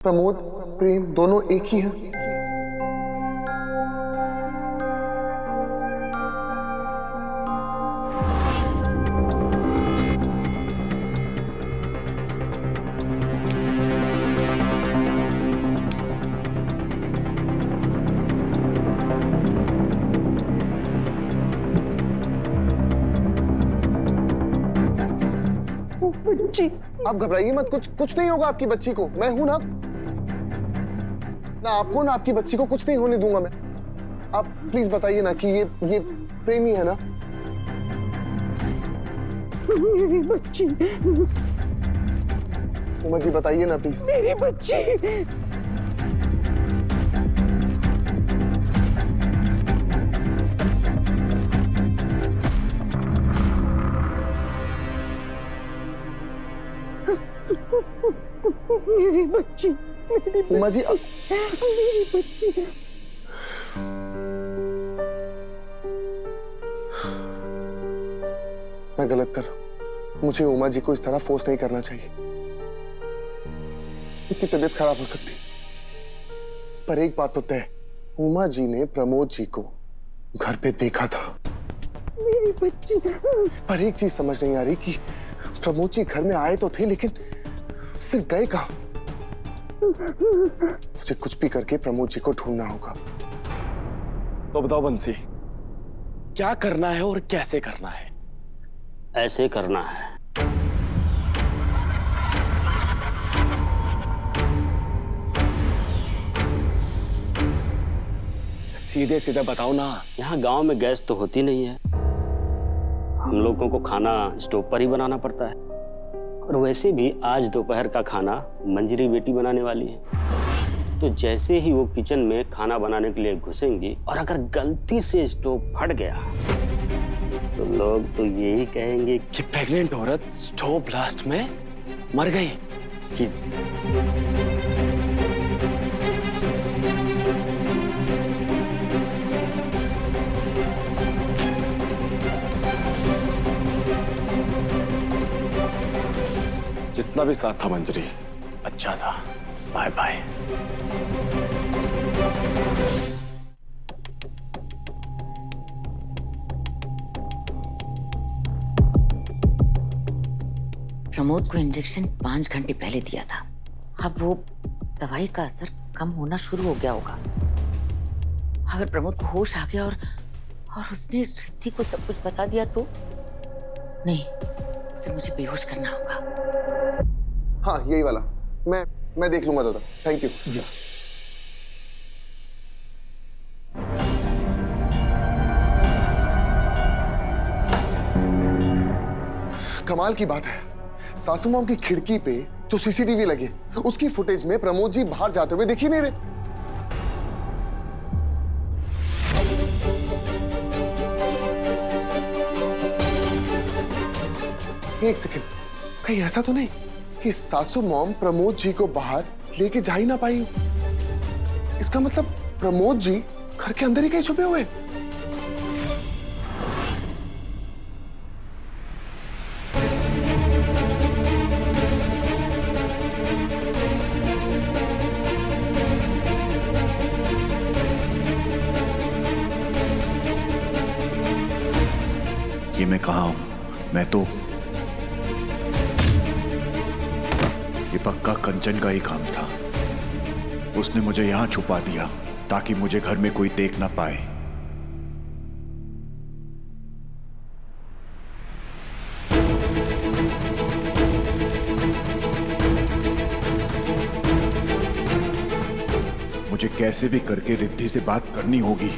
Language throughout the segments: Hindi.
प्रमोद प्रेम दोनों एक ही हैं। बच्ची, आप घबराइए मत, कुछ नहीं होगा आपकी बच्ची को। मैं हूं ना आपको ना आपकी बच्ची को कुछ नहीं होने दूंगा मैं। आप प्लीज बताइए ना कि ये प्रेमी है ना? मेरी बच्ची, उमा जी बताइए ना प्लीज। मेरी बच्ची। मेरी बच्ची, उमा जी मेरी बच्ची। मैं गलत कर रहा हूं। मुझे उमा जी को इस तरह फोर्स नहीं करना चाहिए। उनकी तबीयत खराब हो सकती, पर एक बात तो तय, उमा जी ने प्रमोद जी को घर पे देखा था। मेरी बच्ची। पर एक चीज समझ नहीं आ रही कि प्रमोद जी घर में आए तो थे, लेकिन फिर गए कहां? मुझे कुछ भी करके प्रमोद जी को ढूंढना होगा। तो बताओ बंसी, क्या करना है और कैसे करना है? ऐसे करना है। सीधे सीधे बताओ ना। यहाँ गांव में गैस तो होती नहीं है, हम लोगों को खाना स्टोव पर ही बनाना पड़ता है। और वैसे भी आज दोपहर का खाना मंजरी बेटी बनाने वाली है। तो जैसे ही वो किचन में खाना बनाने के लिए घुसेंगी और अगर गलती से स्टोव फट गया तो लोग तो यही कहेंगे कि प्रेग्नेंट औरत स्टोव ब्लास्ट में मर गई। जी। जितना भी साथ था मंजरी, अच्छा था। Bye bye. प्रमोद को इंजेक्शन 5 घंटे पहले दिया था। अब वो दवाई का असर कम होना शुरू हो गया होगा। अगर प्रमोद को होश आ गया और उसने रिद्धि को सब कुछ बता दिया तो नहीं, उसे मुझे बेहोश करना होगा। हाँ यही वाला, मैं देख लूंगा दादा। थैंक यू जी। कमाल की बात है, सासू माम की खिड़की पे जो सीसीटीवी लगे उसकी फुटेज में प्रमोद जी बाहर जाते हुए दिख ही नहीं रहे। एक सेकंड, कहीं ऐसा तो नहीं कि सासू मॉम प्रमोद जी को बाहर लेके जा ही ना पाई? इसका मतलब प्रमोद जी घर के अंदर ही कहीं छुपे हुए। ये मैं कहाँ हूं? मैं तो ये पक्का कंचन का ही काम था। उसने मुझे यहां छुपा दिया ताकि मुझे घर में कोई देख ना पाए। मुझे कैसे भी करके रिद्धि से बात करनी होगी।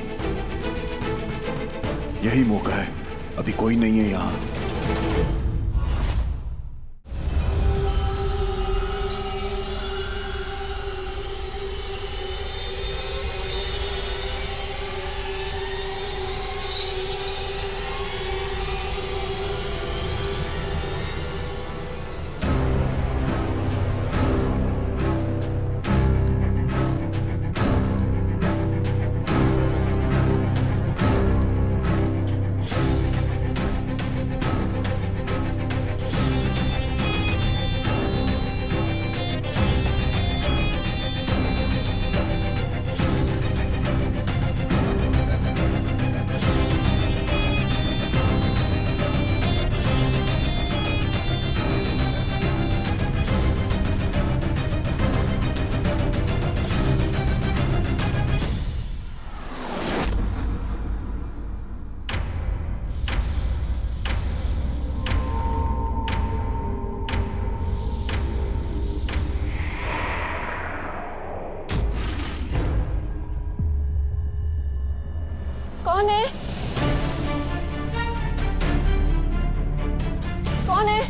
यही मौका है, अभी कोई नहीं है यहां। कौन है? कौन है?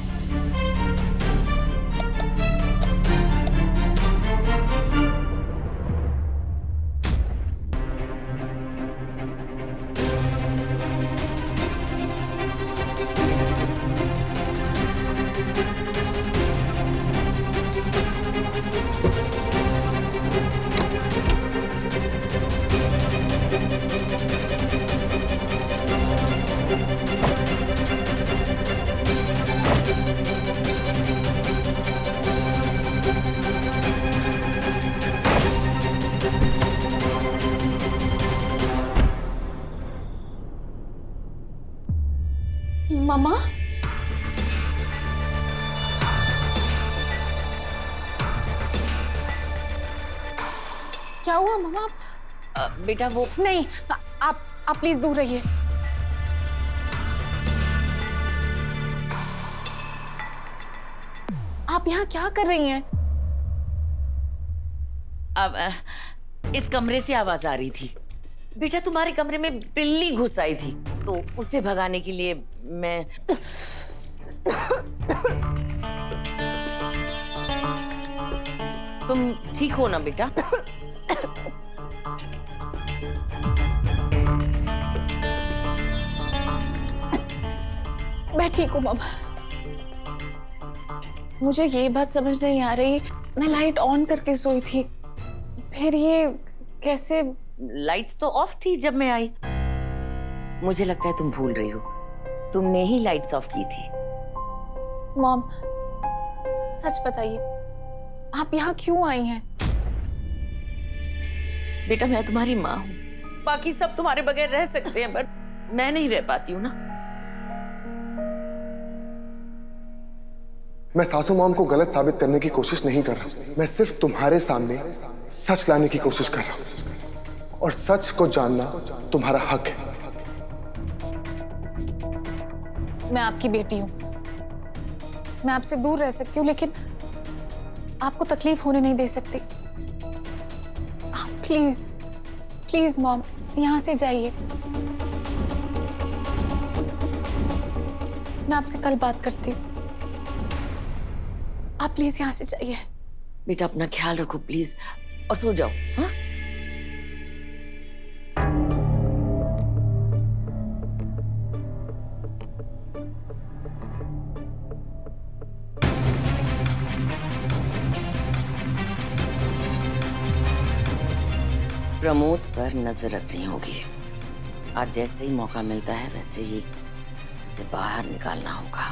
मामा? क्या हुआ मामा? बेटा वो नहीं, आप प्लीज दूर रहिए। आप यहाँ क्या कर रही हैं? अब इस कमरे से आवाज आ रही थी। बेटा तुम्हारे कमरे में बिल्ली घुस आई थी, तो उसे भगाने के लिए मैं तुम ठीक हो ना बेटा? मैं ठीक हूँ मामा। मुझे ये बात समझ नहीं आ रही, मैं लाइट ऑन करके सोई थी, फिर ये कैसे? लाइट्स तो ऑफ थी जब मैं आई। मुझे लगता है तुम भूल रही हो, तुमने ही लाइट्स ऑफ की थी। मॉम, सच बताइए, आप यहाँ क्यों आई हैं? बेटा मैं तुम्हारी माँ हूँ, बाकी सब तुम्हारे बगैर रह सकते हैं, बट मैं नहीं रह पाती हूँ ना। मैं सासू मॉम को गलत साबित करने की कोशिश नहीं कर रहा, मैं सिर्फ तुम्हारे सामने सच लाने की कोशिश कर रहा हूं, और सच को जानना तुम्हारा हक है। मैं आपकी बेटी हूँ, मैं आपसे दूर रह सकती हूँ, लेकिन आपको तकलीफ होने नहीं दे सकती। आप प्लीज प्लीज मॉम यहाँ से जाइए। मैं आपसे कल बात करती हूँ, आप प्लीज यहाँ से जाइए। बेटा अपना ख्याल रखो प्लीज, और सो जाओ। हाँ? प्रमोद पर नजर रखनी होगी। आज जैसे ही मौका मिलता है वैसे ही उसे बाहर निकालना होगा।